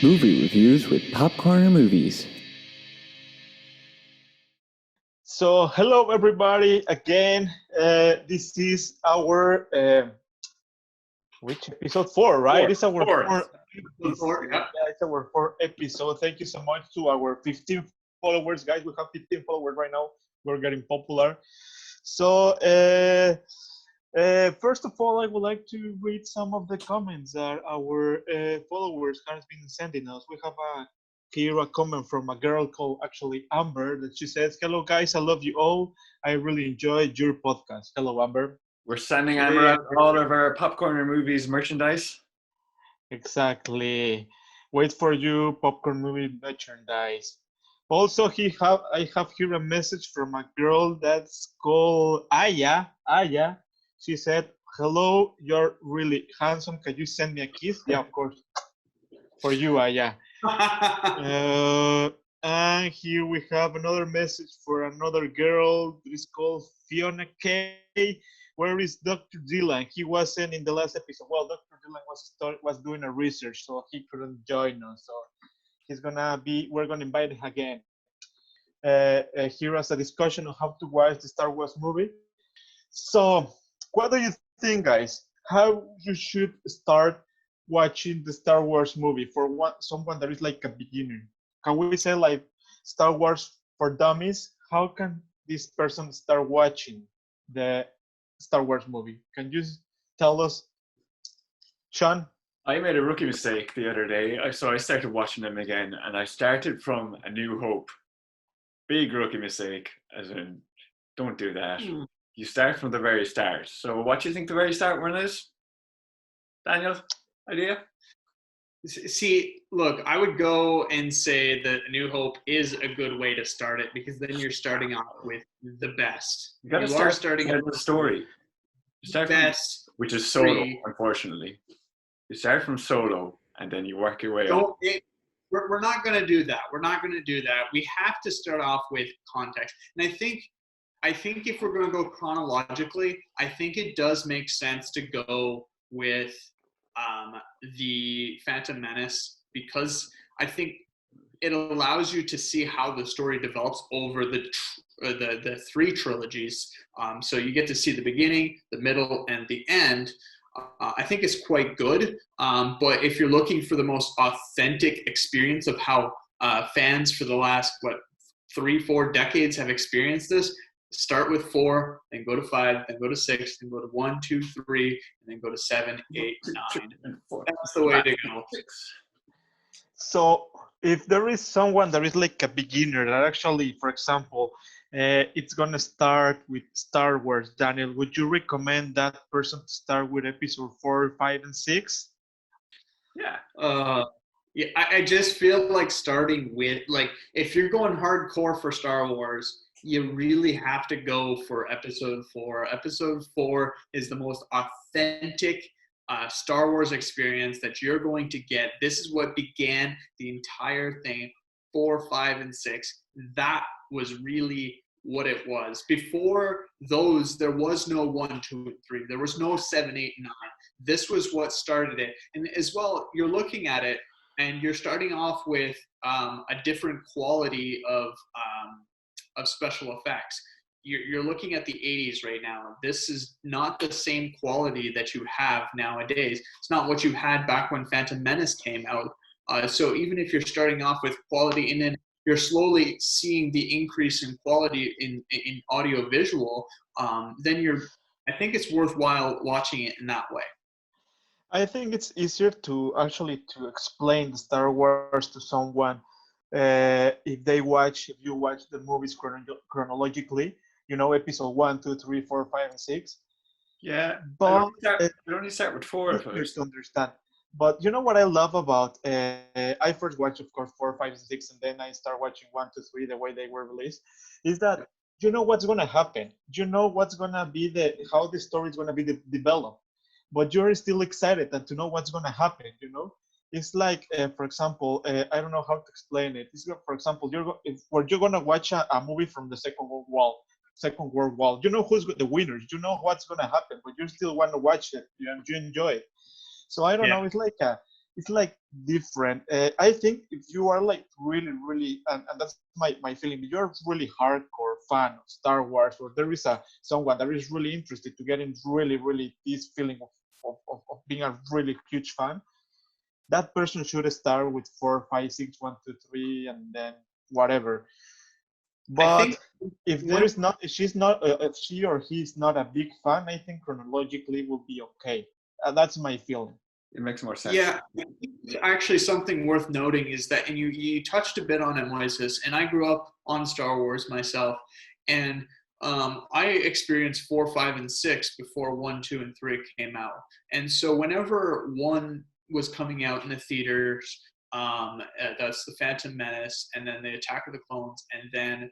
Movie reviews with Popcorn Movies. So, hello everybody again. This is our which episode 4, right? It's our Fourth. Yeah, it's our fourth episode. Thank you so much to our 15 followers, guys. We have 15 followers right now. We're getting popular. So, first of all, I would like to read some of the comments that our followers have been sending us. We have here a comment from a girl called actually Amber that she says, "Hello guys, I love you all. I really enjoyed your podcast." Hello, Amber. We're sending Amber out all of our Popcorn Movies merchandise. Exactly. Wait for you, Popcorn Movie merchandise. Also, I have here a message from a girl that's called Aya. Aya. She said, "Hello, you're really handsome. Can you send me a kiss?" Yeah, of course. For you, Aya. And here we have another message for another girl. It's called Fiona K. Where is Dr. Dylan? He wasn't in the last episode. Well, Dr. Dylan was doing a research, so he couldn't join us. So we're gonna invite him again. Here is a discussion on how to watch the Star Wars movie. So, what do you think, guys? How you should start watching the Star Wars movie for someone that is like a beginner? Can we say like Star Wars for dummies? How can this person start watching the Star Wars movie? Can you tell us, Sean? I made a rookie mistake the other day, so I started watching them again, and I started from A New Hope. Big rookie mistake, as in, don't do that. You start from the very start. So what do you think the very start one is? Daniel, idea? See, look, I would go and say that A New Hope is a good way to start it because then you're starting off with the best. You got to are start starting with the story. You start best, from, which is Solo, three. unfortunately. You start from Solo, and then you work your way up. We're not going to do that. We're not going to do that. We have to start off with context. And I think if we're going to go chronologically, I think it does make sense to go with the Phantom Menace because I think it allows you to see how the story develops over the three trilogies. So you get to see the beginning, the middle, and the end. I think it's quite good. But if you're looking for the most authentic experience of how fans for the last 3-4 decades have experienced this, start with 4, then go to 5, then go to 6, then go to 1, 2, 3, and then go to 7, 8, 9. That's the way to go. So if there is someone that is like a beginner that actually, for example, it's gonna start with Star Wars, Daniel, would you recommend that person to start with episode 4, 5, and 6? Yeah. Yeah, I just feel like starting with, like, if you're going hardcore for Star Wars, you really have to go for episode 4. Episode 4 is the most authentic Star Wars experience that you're going to get. This is what began the entire thing. 4, 5, and 6. That was really what it was. Before those, there was no 1, 2, and 3. There was no 7, 8, 9. This was what started it. And as well, you're looking at it, and you're starting off with a different quality of special effects. You're looking at the 80s right now. This is not the same quality that you have nowadays. It's not what you had back when Phantom Menace came out. So even if you're starting off with quality and then you're slowly seeing the increase in quality in audio visual, then I think it's worthwhile watching it in that way. I think it's easier to actually to explain the Star Wars to someone if you watch the movies chronologically, episode 1, 2, 3, 4, 5, and 6. Yeah, but I only start with 4 first to understand. But you know what I love about? I first watched, of course, 4, 5, and 6, and then I start watching 1, 2, 3 the way they were released. Is that you know what's gonna happen? You know what's gonna be how the story is gonna be developed, but you're still excited and to know what's gonna happen. It's like, for example, I don't know how to explain it. It's, for example, you're gonna watch a movie from the Second World War. You know who's the winners. You know what's gonna happen, but you still want to watch it and you enjoy it. So I don't know. It's like different. I think if you are like really, really, and that's my feeling, if you're really hardcore fan of Star Wars, or there is someone that is really interested to get in really, really this feeling of being a really huge fan, that person should start with 4, 5, 6, 1, 2, 3, and then whatever. I But think if there one is not, if she's not, if she or he is not a big fan, I think chronologically will be okay. That's my feeling. It makes more sense. Yeah, actually, something worth noting is that, and you touched a bit on it, Moises, and I grew up on Star Wars myself, and I experienced 4, 5, and 6 before 1, 2, and 3 came out, and so whenever 1 was coming out in the theaters, that's the Phantom Menace, and then the Attack of the Clones, and then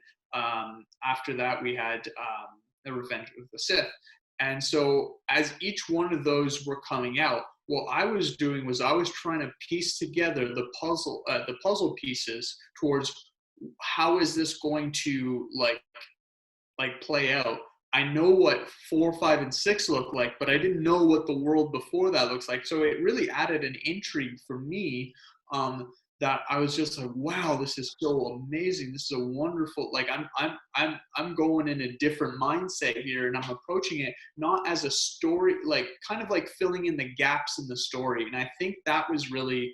after that we had the Revenge of the Sith, and so as each one of those were coming out, what I was doing was I was trying to piece together the puzzle pieces towards how is this going to like play out. I know what 4, 5, and 6 look like, but I didn't know what the world before that looks like. So it really added an intrigue for me, that I was just like, wow, this is so amazing. This is a wonderful, like I'm going in a different mindset here, and I'm approaching it not as a story, like kind of like filling in the gaps in the story. And I think that was really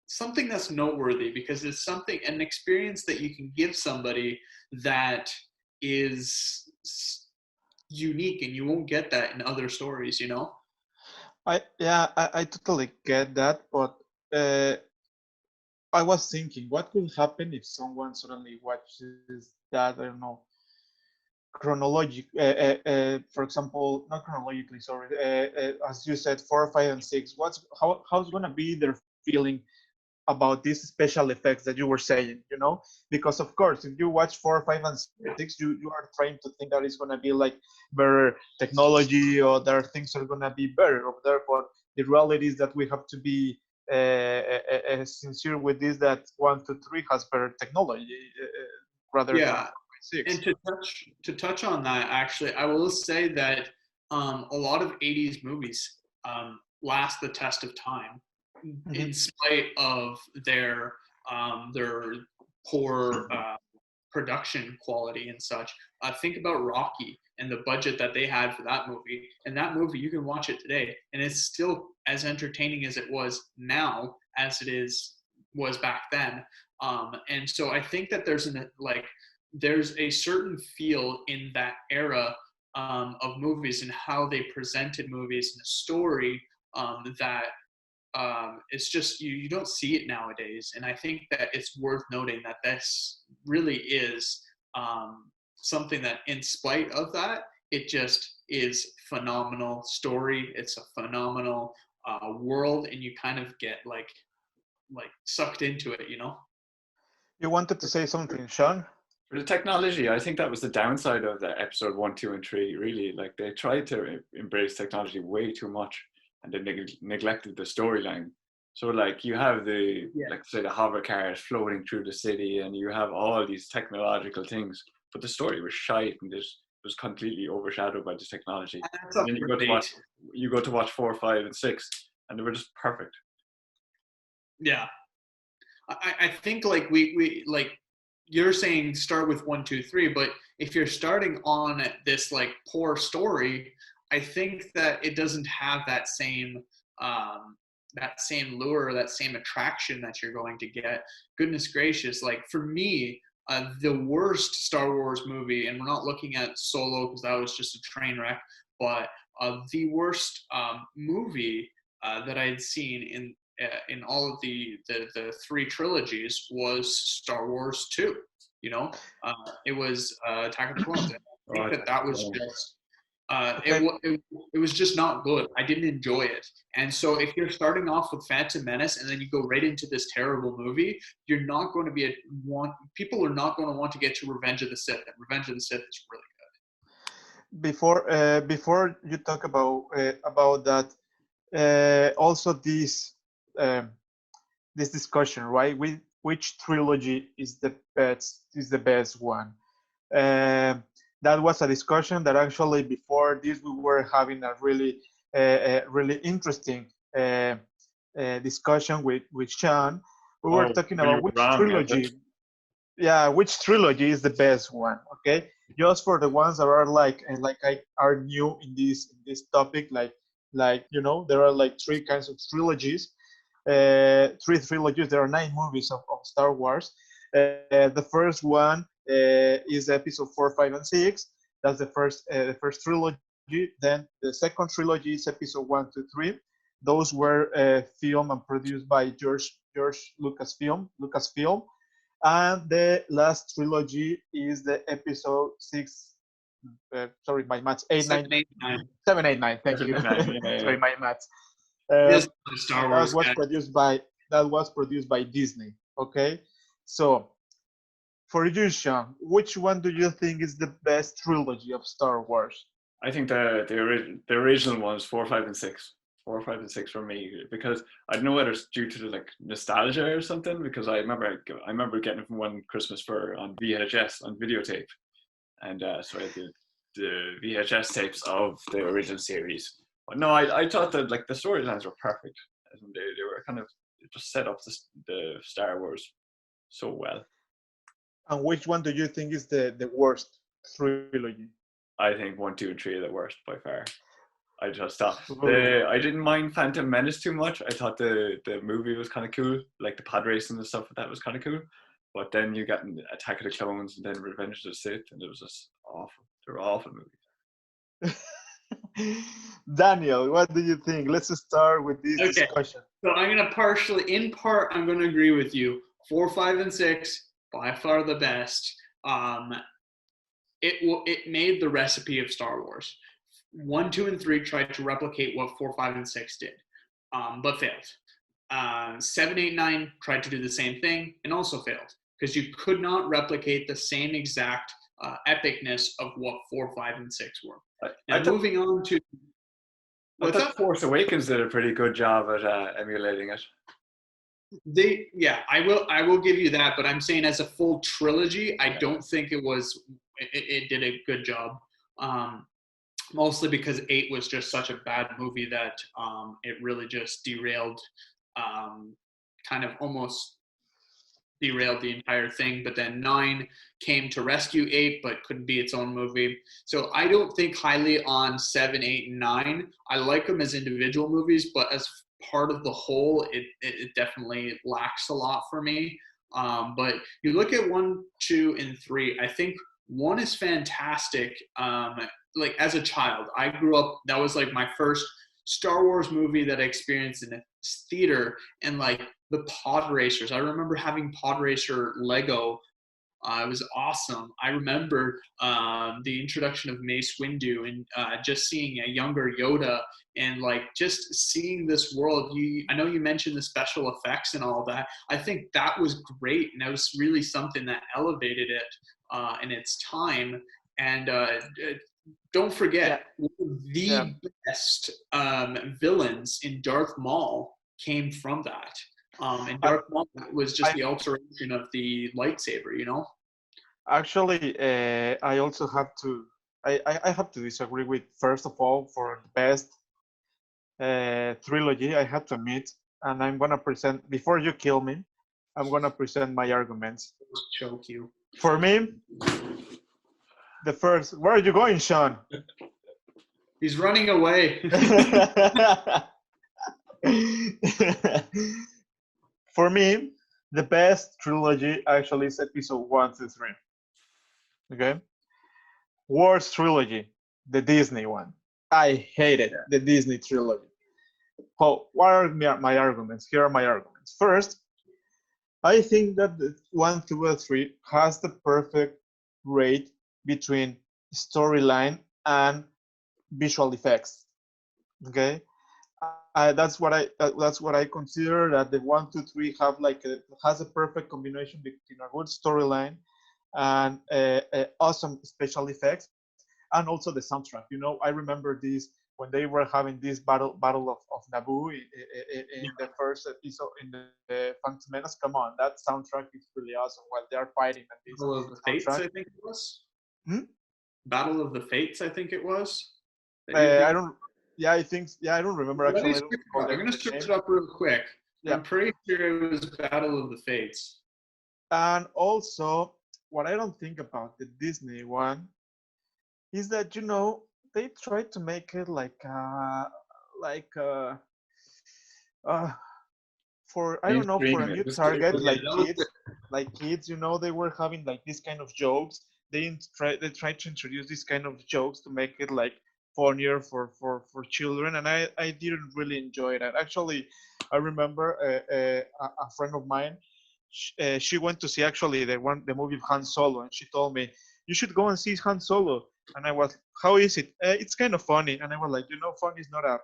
something that's noteworthy, because it's an experience that you can give somebody that is unique, and you won't get that in other stories, you know? I totally get that, but I was thinking, what could happen if someone suddenly watches that? I don't know, for example, not chronologically, sorry. As you said, 4, 5, and 6. How's gonna be their feeling about these special effects that you were saying? You know, because of course, if you watch 4, 5, and 6, you are trying to think that it's gonna be like better technology, or there are things that are gonna be better over there. But the reality is that we have to be sincere with this, that 1, 2, 3 has better technology rather than Yeah. 6. And to touch on that, actually, I will say that a lot of 80s movies last the test of time, in spite of their poor production quality and such. Think about Rocky and the budget that they had for that movie. And that movie, you can watch it today, and it's still as entertaining as it was now as it was back then. And so I think that there's a certain feel in that era of movies and how they presented movies and the story, that it's just you don't see it nowadays. And I think that it's worth noting that this really is something that, in spite of that, it just is phenomenal story. It's a phenomenal world, and you kind of get like sucked into it, you know? You wanted to say something, Sean? For the technology, I think that was the downside of the episode 1, 2, and 3. Really, like they tried to embrace technology way too much, and they neglected the storyline. So, like you have like say the hover cars floating through the city, and you have all these technological things, but the story was shite, and it was completely overshadowed by the technology. And then you go to watch 4, 5, and 6, and they were just perfect. Yeah, I think like we like, you're saying start with 1, 2, 3, but if you're starting on this like poor story, I think that it doesn't have that same lure, that same attraction that you're going to get. Goodness gracious, like for me, the worst Star Wars movie, and we're not looking at Solo because that was just a train wreck, but the worst movie that I'd seen in all of the 3 trilogies was Star Wars 2. You know, it was Attack of the Clones. I think that was just it was just not good. I didn't enjoy it. And so if you're starting off with Phantom Menace and then you go right into this terrible movie, you're not going to people are not going to want to get to Revenge of the Sith. And Revenge of the Sith is really good. Before you talk about that, also this discussion, right? Which trilogy is the best one? That was a discussion that actually before this we were having a really interesting discussion with Sean, we were Oh, talking well, you about were which wrong, is it? trilogy, yeah, which trilogy is the best one. Okay, just for the ones that are are new in this topic, like there are like three kinds of trilogies, three trilogies. There are nine movies of Star Wars. The first one is episode 4, 5, and 6. That's the first trilogy. Then the second trilogy is episode 1, 2, 3. Those were filmed and produced by George Lucasfilm, and the last trilogy is the episode 6. Sorry, my maths. 8, 9, 7, 8, 9. 7, 8, 9. Thank you. Yeah. Sorry, my maths. This And Star Wars guy. that was produced by Disney. Okay, so for you, Sean, which one do you think is the best trilogy of Star Wars? I think the original ones, 4, 5, and 6. 4, 5, and 6 for me, because I don't know whether it's due to the like nostalgia or something. Because I remember getting it from one Christmas on VHS on videotape, and so I had the VHS tapes of the original series. But no, I thought that like the storylines were perfect, and they were kind of just set up the Star Wars so well. And which one do you think is the worst trilogy? I think 1, 2, and 3 are the worst by far. I just thought Ooh. I didn't mind Phantom Menace too much. I thought the movie was kind of cool, like the pod racing and stuff. That was kind of cool. But then you got Attack of the Clones and then Revenge of the Sith, and it was just awful. They were awful movies. Daniel, what do you think? Let's start with this Okay. discussion. So I'm gonna I'm gonna agree with you. 4, 5, and 6 by far the best. It made the recipe of Star Wars. 1, 2, and 3 tried to replicate what 4, 5, and 6 did, but failed. 7, 8, 9 tried to do the same thing and also failed because you could not replicate the same exact epicness of what 4, 5, and 6 were. Now moving on to I thought Force Awakens did a pretty good job at emulating it. I will give you that, but I'm saying as a full trilogy, I don't think it did a good job. Mostly because 8 was just such a bad movie that it really just kind of almost derailed the entire thing. But then 9 came to rescue 8, but couldn't be its own movie. So I don't think highly on 7, 8, and 9. I like them as individual movies, but as part of the whole, it definitely lacks a lot for me. But you look at 1, 2, and 3. I think 1 is fantastic. Like as a child, I grew up. That was like my first Star Wars movie that I experienced in a theater, and like the pod racers. I remember having pod racer Lego. It was awesome. I remember the introduction of Mace Windu and just seeing a younger Yoda and like just seeing this world. I know you mentioned the special effects and all that. I think that was great, and that was really something that elevated it in its time. And don't forget, one of the best villains in Darth Maul came from that. And Darth Maul was just the alteration of the lightsaber, you know? Actually, I also have to I have to disagree with, first of all, for the best trilogy, I have to admit, and I'm gonna present, before you kill me, I'm gonna present my arguments. Choke you. For me, the first, where are you going, Sean? He's running away. For me, the best trilogy actually is episode 1 to 3. Okay? Worst trilogy, the Disney one. I hated the Disney trilogy. Well, what are my arguments? Here are my arguments. First, I think that the 1, 2, and 3 has the perfect rate between storyline and visual effects. Okay, that's what I consider, that the 1, 2, 3 has a perfect combination between a good storyline and awesome special effects, and also the soundtrack. You know, I remember this when they were having this battle of Naboo in the first episode in the Phantom Menace. Come on, that soundtrack is really awesome while they're fighting. And Battle of the Fates, I think it was. Battle of the Fates, I think it was. I don't. Yeah, I think. Yeah, I don't remember Let me actually. I don't search recall it up. I'm the gonna search name. it up real quick. Yeah. I'm pretty sure it was Battle of the Fates. And also, what I don't think about the Disney one is that they try to make it like uh for I don't know, for a Mainstream. new It target was like kids, they were having like this kind of jokes. They try to introduce this kind of jokes to make it like funnier for children, and I didn't really enjoy that. Actually, I remember a friend of mine. She went to see actually the movie of Han Solo, and she told me you should go and see Han Solo. And I was, how is it? It's kind of funny. And I was like, funny is not an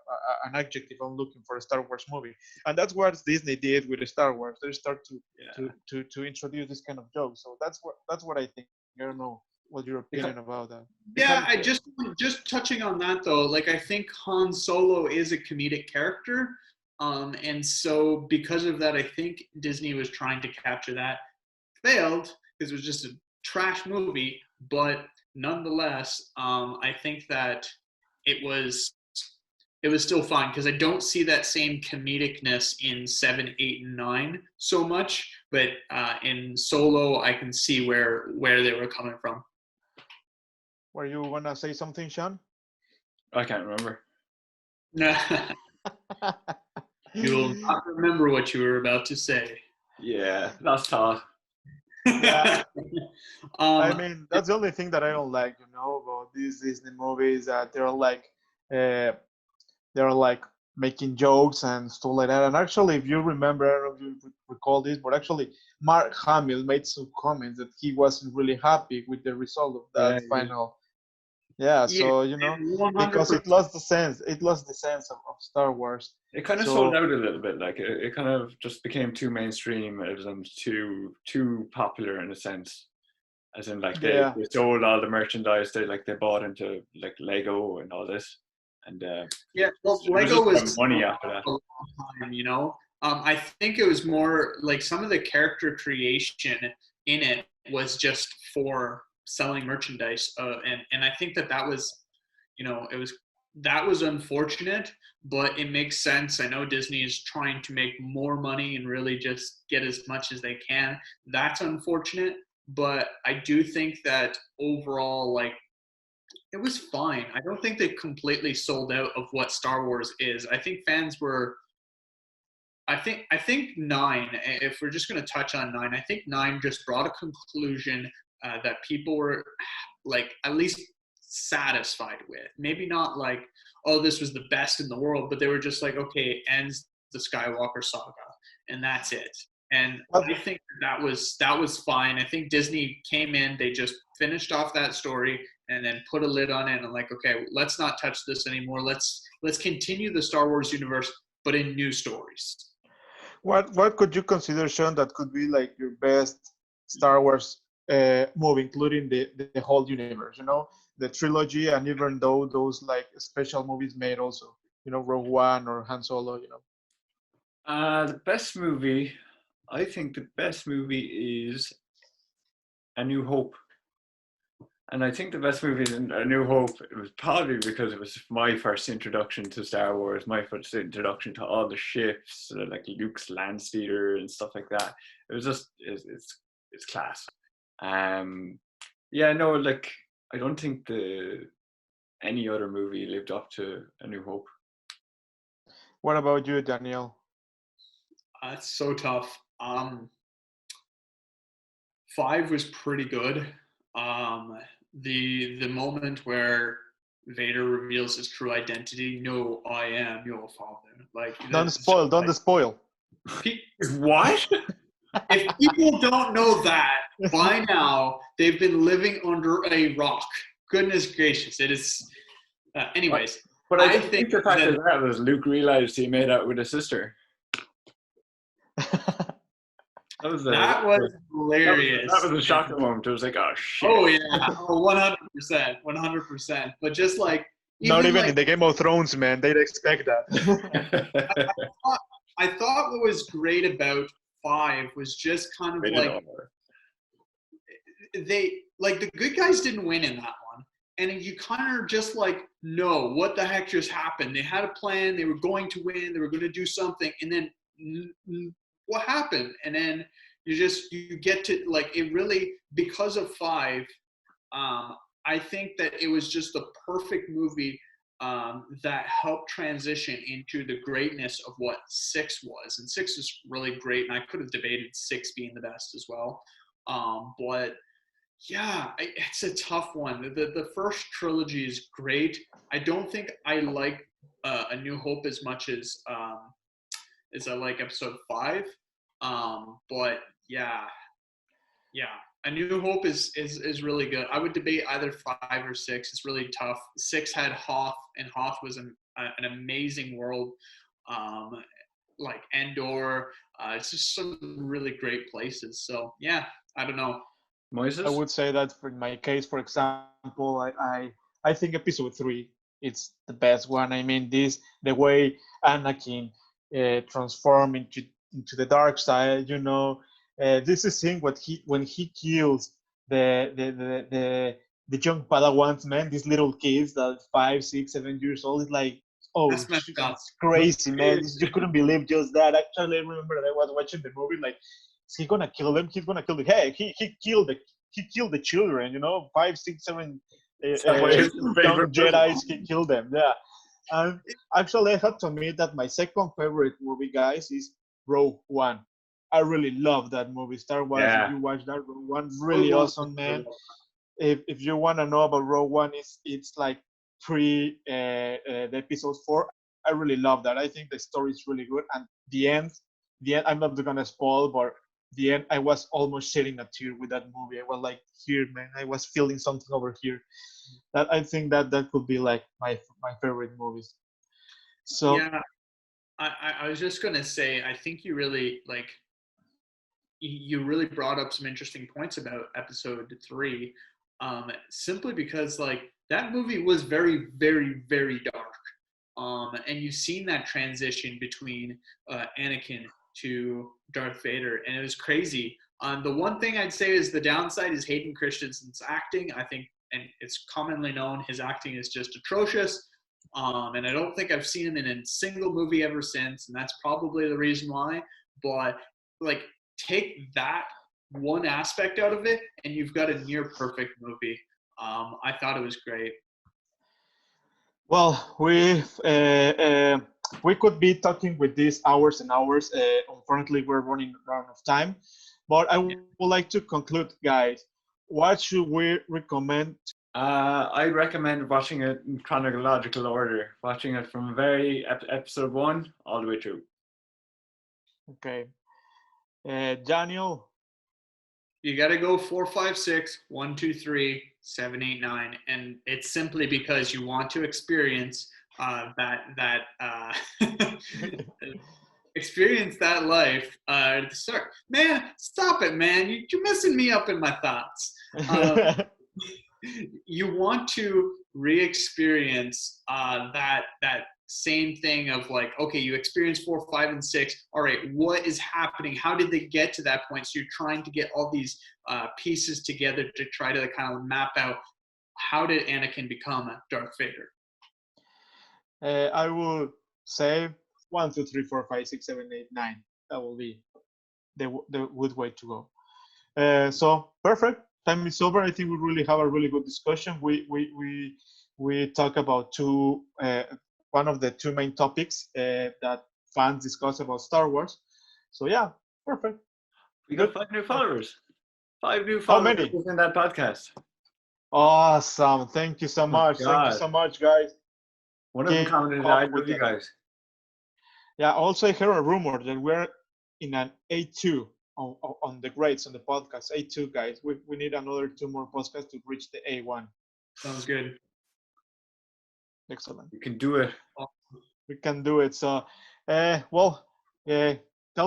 adjective I'm looking for a Star Wars movie. And that's what Disney did with the Star Wars. They start yeah. to introduce this kind of jokes. So that's what I think. I don't know what your opinion about that. Yeah, I just touching on that though, like I think Han Solo is a comedic character. And so because of that, I think Disney was trying to capture that. Failed because it was just a trash movie, but nonetheless, I think that it was still fun because I don't see that same comedicness in 7, 8, and 9 so much, but in Solo, I can see where they were coming from. Were you gonna say something, Sean? I can't remember. You'll not remember what you were about to say. Yeah, that's tough. Yeah. I mean, that's the only thing that I don't like, about these Disney movies, that they're like making jokes and stuff like that. And actually, if you remember, I don't know if you recall this, but actually, Mark Hamill made some comments that he wasn't really happy with the result of that final. Yeah, so 100%. because it lost the sense. It lost the sense of Star Wars. It kind of sold out a little bit. Like it kind of just became too mainstream. It was too popular in a sense, as in like they sold all the merchandise they bought into like Lego and all this, and well, Lego was money after that. A long time, I think it was more like some of the character creation in it was just for selling merchandise, and I think that was, that was unfortunate, but it makes sense. I know Disney is trying to make more money and really just get as much as they can. That's unfortunate, but I do think that overall, like, it was fine. I don't think they completely sold out of what Star Wars is. I think fans were. I think 9. If we're just going to touch on 9, I think 9 just brought a conclusion that people were like at least satisfied with. Maybe not like, oh, this was the best in the world, but they were just like, okay, it ends the Skywalker saga, and that's it. And I think that was fine. I think Disney came in, they just finished off that story and then put a lid on it and like, okay, let's not touch this anymore. Let's continue the Star Wars universe, but in new stories. What could you consider, Sean, that could be like your best Star Wars movie, including the whole universe? The trilogy, and even though those like special movies made also, Rogue One or Han Solo. The best movie. I think the best movie is A New Hope. And I think the best movie is A New Hope. It was probably because it was my first introduction to Star Wars, my first introduction to all the ships, like Luke's land speeder and stuff like that. It was just, it's class. Yeah, no, like, I don't think any other movie lived up to A New Hope. What about you, Daniel? That's so tough. 5 was pretty good. The moment where Vader reveals his true identity, "No, I am your father." Like, don't spoil. What? If people don't know that by now, they've been living under a rock. Goodness gracious, it is. Anyways, but I think the fact that was Luke realized he made out with his sister. That was hilarious. That was a shocking moment. It was like, oh shit. Oh yeah, 100%. But just like not even like, in the Game of Thrones, man, they'd expect that. I thought what was great about 5 was just kind of like they like the good guys didn't win in that one, and you kind of just like, no, what the heck just happened? They had a plan, they were going to win, they were going to do something, and then what happened? And then you get to like, it really, because of 5, I think that it was just the perfect movie that helped transition into the greatness of what 6 was. And 6 is really great, and I could have debated 6 being the best as well. But yeah, it's a tough one. The first trilogy is great. I don't think I like A New Hope as much as I like Episode 5. But yeah, A New Hope is really good. I would debate either 5 or 6. It's really tough. 6 had Hoth, and Hoth was an amazing world, like Endor. It's just some really great places. So yeah, I don't know. Moises? I would say that for my case, for example, I think Episode 3 it's the best one. I mean, the way Anakin transformed into the dark side. This is thing when he kills the young Padawans, man, these little kids that 5, 6, 7 years old. It's like, oh, That's messed up. it's crazy, man. You couldn't believe just that. Actually, I remember that I was watching the movie. Like, is he gonna kill them? He's gonna kill them. Hey, he killed the children. 5, 6, 7 young Jedi's. He killed them. Yeah. And actually, I have to admit that my second favorite movie, guys, is Rogue One. I really love that movie. Star Wars. Yeah. If you watch that, Rogue One, really awesome, man. If you want to know about Rogue One, it's like the episode 4. I really love that. I think the story is really good, and the end. I'm not gonna spoil, but the end, I was almost shedding a tear with that movie. I was like, here, man, I was feeling something over here. That I think that could be like my favorite movies. So yeah, I was just gonna say, I think you really brought up some interesting points about Episode 3, simply because like that movie was very, very, very dark, and you've seen that transition between Anakin to Darth Vader, and it was crazy. The one thing I'd say is the downside is Hayden Christensen's acting. I think, and it's commonly known, his acting is just atrocious. And I don't think I've seen him in a single movie ever since, and that's probably the reason why. But like, take that one aspect out of it, and you've got a near perfect movie. I thought it was great. well, we could be talking with these hours and hours. Unfortunately, we're running out of time. But I would like to conclude, guys. What should we recommend? I recommend watching it in chronological order, watching it from episode 1 all the way through. Okay. Daniel? You got to go 4, 5, 6, 1, 2, 3, 7, 8, 9, and it's simply because you want to experience experience that life. Start, man, stop it, man! You're messing me up in my thoughts. You want to re-experience that same thing of like, okay, you experienced 4, 5, and 6. All right, what is happening? How did they get to that point? So you're trying to get all these pieces together to try to kind of map out how did Anakin become Darth Vader. I will say 1, 2, 3, 4, 5, 6, 7, 8, 9. That will be the good way to go. So perfect. Time is over. I think we really have a really good discussion. We talk about one of the 2 main topics that fans discuss about Star Wars. So yeah, perfect. We got 5 new followers. 5 new How followers many? in that podcast. Awesome. Thank you so much. Thank you so much, guys. One of them commented, I love you guys. Yeah, also I heard a rumor that we're in an A2 on the grades on the podcast. A2, guys. We need another 2 more podcasts to reach the A1. Sounds good. Excellent. You can do it. We can do it. So, tell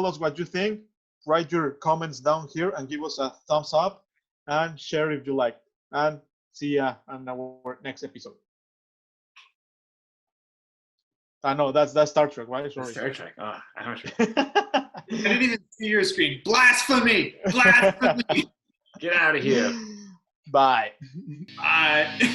us what you think. Write your comments down here and give us a thumbs up and share if you like. And see ya on our next episode. I know that's Star Trek, right? Sorry. Star Trek. Oh, amateur. I didn't even see your screen. Blasphemy! Blasphemy! Get out of here. Bye. Bye.